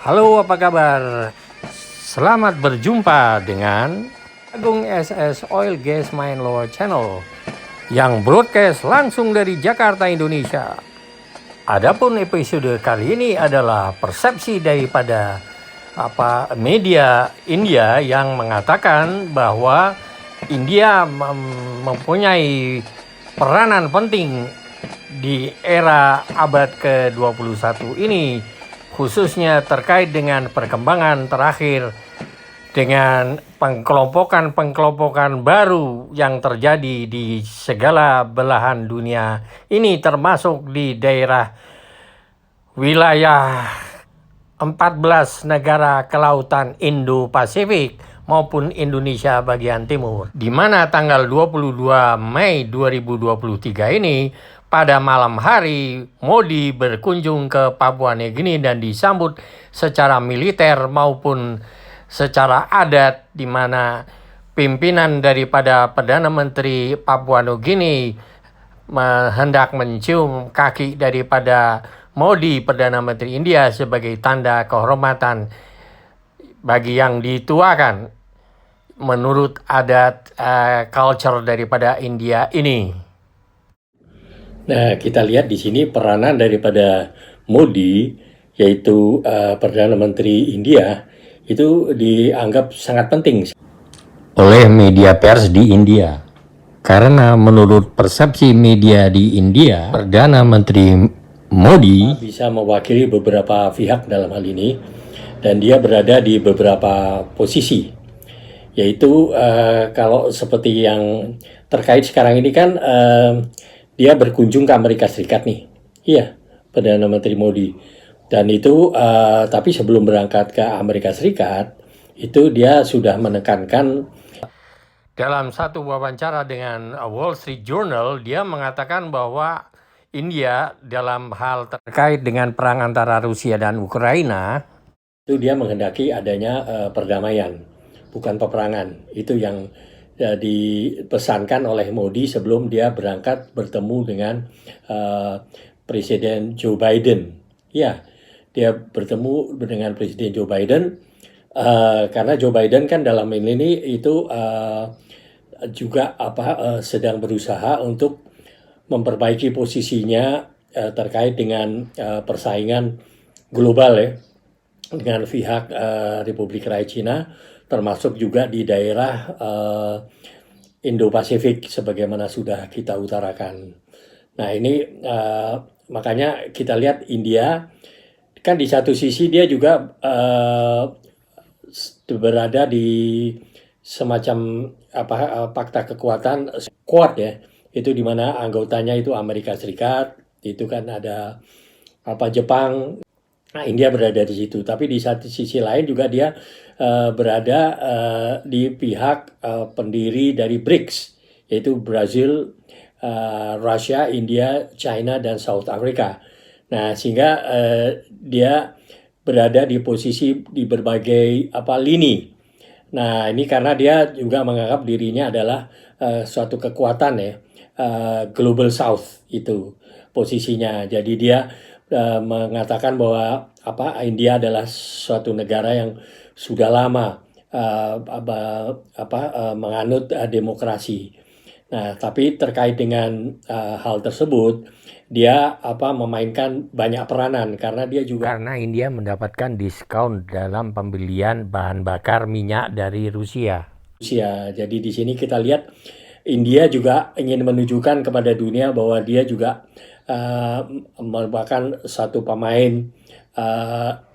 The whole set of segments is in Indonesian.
Halo, apa kabar? Selamat berjumpa dengan Agung SS Oil Gas Mine Lower Channel yang broadcast langsung dari Jakarta, Indonesia. Adapun episode kali ini adalah persepsi daripada media India yang mengatakan bahwa India mempunyai peranan penting di era abad ke-21 ini, khususnya terkait dengan perkembangan terakhir dengan pengkelompokan baru yang terjadi di segala belahan dunia ini, termasuk di daerah wilayah 14 negara kelautan Indo-Pasifik maupun Indonesia bagian timur, di mana tanggal 22 Mei 2023 ini pada malam hari Modi berkunjung ke Papua Nugini dan disambut secara militer maupun secara adat, di mana pimpinan daripada Perdana Menteri Papua Nugini hendak mencium kaki daripada Modi, Perdana Menteri India, sebagai tanda kehormatan bagi yang dituakan menurut adat culture daripada India ini. Nah, kita lihat di sini peranan daripada Modi, yaitu Perdana Menteri India, itu dianggap sangat penting oleh media pers di India. Karena menurut persepsi media di India, Perdana Menteri Modi bisa mewakili beberapa pihak dalam hal ini, dan dia berada di beberapa posisi. Yaitu kalau seperti yang terkait sekarang ini kan, dia berkunjung ke Amerika Serikat nih. Iya, Perdana Menteri Modi. Dan itu, tapi sebelum berangkat ke Amerika Serikat, itu dia sudah menekankan. Dalam satu wawancara dengan Wall Street Journal, dia mengatakan bahwa India dalam hal terkait dengan perang antara Rusia dan Ukraina, itu dia menghendaki adanya perdamaian, bukan peperangan. Itu yang dipesankan oleh Modi sebelum dia berangkat bertemu dengan Presiden Joe Biden. Ya, dia bertemu dengan Presiden Joe Biden karena Joe Biden kan dalam ini itu juga sedang berusaha untuk memperbaiki posisinya terkait dengan persaingan global ya, dengan pihak Republik Rakyat Cina, termasuk juga di daerah Indo-Pasifik sebagaimana sudah kita utarakan. Nah ini makanya kita lihat India kan di satu sisi dia juga berada di semacam fakta kekuatan Quad ya, itu dimana anggotanya itu Amerika Serikat, itu kan ada Jepang. Nah, India berada di situ, tapi di satu sisi lain juga dia berada di pihak pendiri dari BRICS, yaitu Brazil, Russia, India, China, dan South Africa. Nah, sehingga dia berada di posisi di berbagai lini. Nah, ini karena dia juga menganggap dirinya adalah suatu kekuatan ya, Global South itu posisinya. Jadi dia mengatakan bahwa India adalah suatu negara yang sudah lama menganut demokrasi. Nah, tapi terkait dengan hal tersebut, dia memainkan banyak peranan karena India mendapatkan diskon dalam pembelian bahan bakar minyak dari Rusia. Jadi di sini kita lihat India juga ingin menunjukkan kepada dunia bahwa dia juga merupakan satu pemain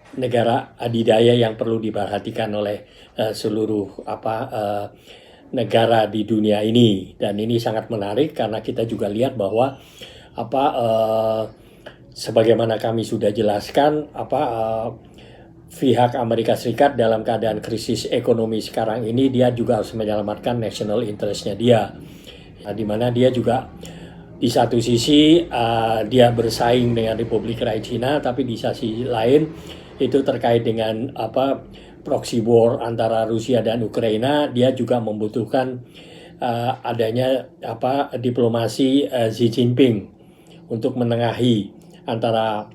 negara adidaya yang perlu diperhatikan oleh seluruh negara di dunia ini. Dan ini sangat menarik karena kita juga lihat bahwa sebagaimana kami sudah jelaskan, pihak Amerika Serikat dalam keadaan krisis ekonomi sekarang ini, dia juga harus menyelamatkan national interest-nya dia, di mana dia juga di satu sisi dia bersaing dengan Republik Rakyat Cina, tapi di sisi lain itu terkait dengan proxy war antara Rusia dan Ukraina. Dia juga membutuhkan adanya diplomasi Xi Jinping untuk menengahi antara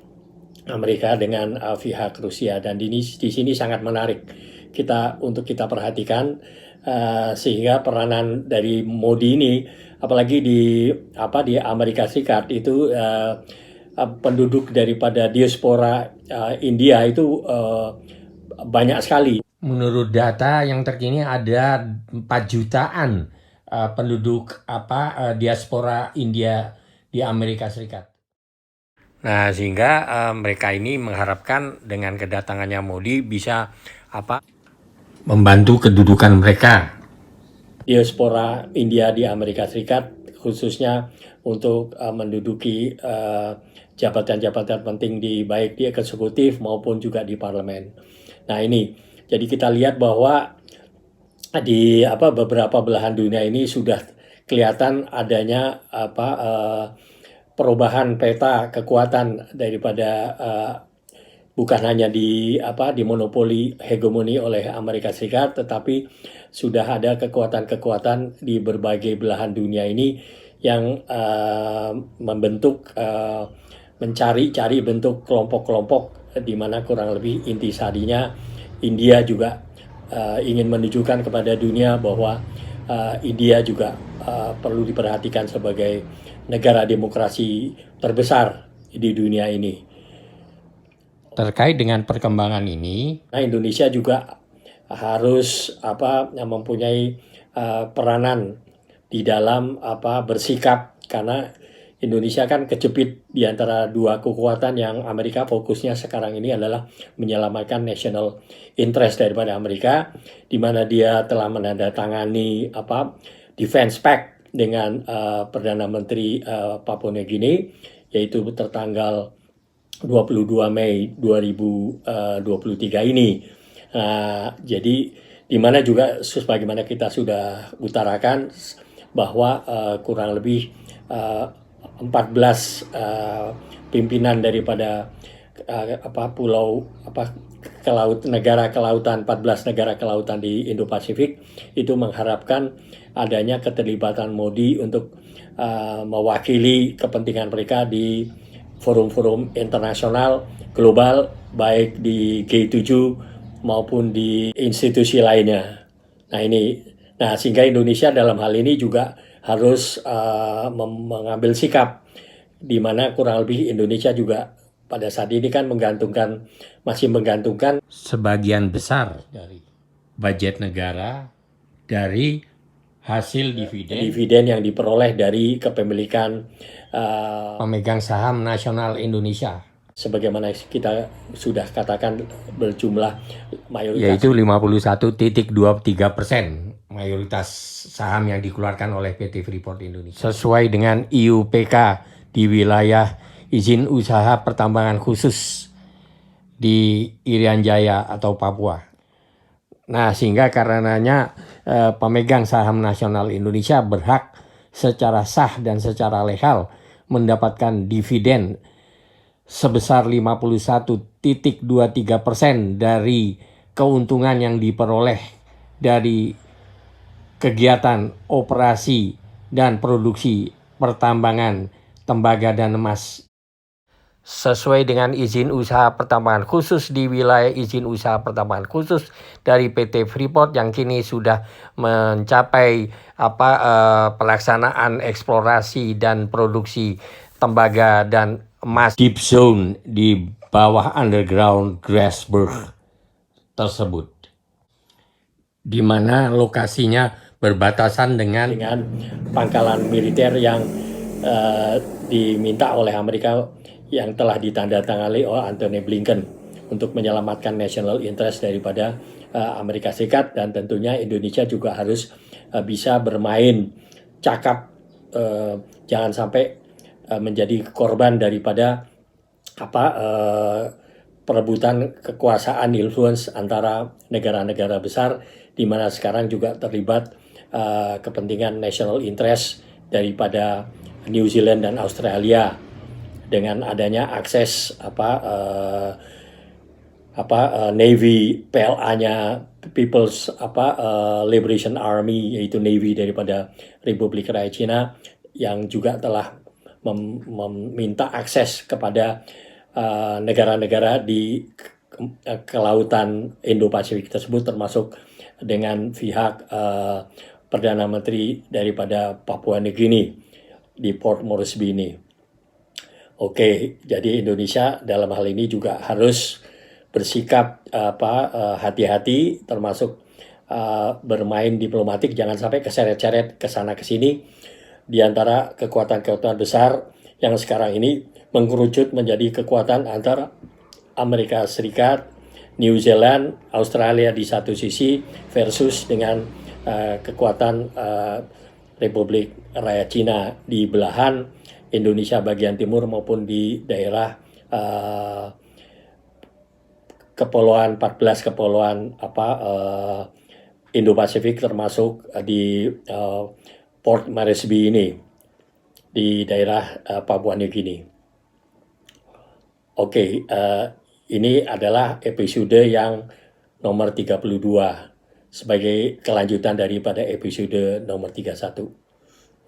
Amerika dengan pihak Rusia, dan di sini sangat menarik untuk kita perhatikan, sehingga peranan dari Modi ini, apalagi di Amerika Serikat itu, penduduk daripada diaspora India itu banyak sekali. Menurut data yang terkini ada 4 jutaan penduduk diaspora India di Amerika Serikat. Nah, sehingga mereka ini mengharapkan dengan kedatangannya Modi bisa membantu kedudukan mereka. Diaspora India di Amerika Serikat, khususnya untuk menduduki jabatan-jabatan penting baik di eksekutif maupun juga di parlemen. Nah, ini jadi kita lihat bahwa di beberapa belahan dunia ini sudah kelihatan adanya perubahan peta kekuatan daripada bukan hanya di monopoli hegemoni oleh Amerika Serikat, tetapi sudah ada kekuatan-kekuatan di berbagai belahan dunia ini yang mencari bentuk kelompok-kelompok di mana kurang lebih intisarinya India juga ingin menunjukkan kepada dunia bahwa India juga perlu diperhatikan sebagai negara demokrasi terbesar di dunia ini. Terkait dengan perkembangan ini, Indonesia juga harus mempunyai peranan di dalam bersikap, karena Indonesia kan kejepit di antara dua kekuatan yang Amerika fokusnya sekarang ini adalah menyelamatkan national interest daripada Amerika, di mana dia telah menandatangani Defense Pact dengan Perdana Menteri Papua New Guinea, yaitu tertanggal 22 Mei 2023 ini. Jadi di mana juga sebagaimana kita sudah utarakan bahwa kurang lebih 14 pimpinan daripada negara kelautan, 14 negara kelautan di Indo-Pasifik itu mengharapkan adanya keterlibatan Modi untuk mewakili kepentingan mereka di forum-forum internasional global, baik di G7 maupun di institusi lainnya. Sehingga Indonesia dalam hal ini juga harus mengambil sikap, di mana kurang lebih Indonesia juga pada saat ini kan masih menggantungkan sebagian besar dari budget negara dari hasil dividen yang diperoleh dari kepemilikan pemegang saham nasional Indonesia. Sebagaimana kita sudah katakan berjumlah mayoritas, yaitu 51,23% mayoritas saham yang dikeluarkan oleh PT Freeport Indonesia. Sesuai dengan IUPK di wilayah izin usaha pertambangan khusus di Irian Jaya atau Papua. Nah, sehingga karenanya pemegang saham nasional Indonesia berhak secara sah dan secara legal mendapatkan dividen sebesar 51,23% dari keuntungan yang diperoleh dari kegiatan operasi dan produksi pertambangan tembaga dan emas sesuai dengan izin usaha pertambangan khusus di wilayah izin usaha pertambangan khusus dari PT Freeport yang kini sudah mencapai pelaksanaan eksplorasi dan produksi tembaga dan emas deep zone di bawah underground Grasberg tersebut, di mana lokasinya berbatasan dengan pangkalan militer yang diminta oleh Amerika, yang telah ditandatangani oleh Antony Blinken untuk menyelamatkan national interest daripada Amerika Serikat. Dan tentunya Indonesia juga harus bisa bermain cakap, jangan sampai menjadi korban daripada perebutan kekuasaan influence antara negara-negara besar, di mana sekarang juga terlibat kepentingan national interest daripada New Zealand dan Australia dengan adanya akses Navy PLA-nya People's Liberation Army, yaitu Navy daripada Republik Rakyat Cina, yang juga telah meminta akses kepada negara-negara di kelautan Indo-Pasifik tersebut, termasuk dengan pihak Perdana Menteri daripada Papua Nugini di Port Moresby ini. Oke, jadi Indonesia dalam hal ini juga harus bersikap hati-hati, termasuk bermain diplomatik, jangan sampai keseret-seret ke sana ke sini di antara kekuatan-kekuatan besar yang sekarang ini mengerucut menjadi kekuatan antara Amerika Serikat, New Zealand, Australia di satu sisi versus dengan kekuatan Republik Rakyat Cina di belahan Indonesia bagian timur maupun di daerah kepulauan 14 kepulauan Indo-Pasifik, termasuk di Port Moresby ini di daerah Papua Nugini. Oke, ini adalah episode yang nomor 32 sebagai kelanjutan daripada episode nomor 31.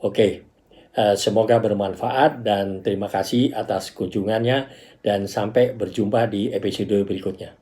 Oke, semoga bermanfaat dan terima kasih atas kunjungannya dan sampai berjumpa di episode berikutnya.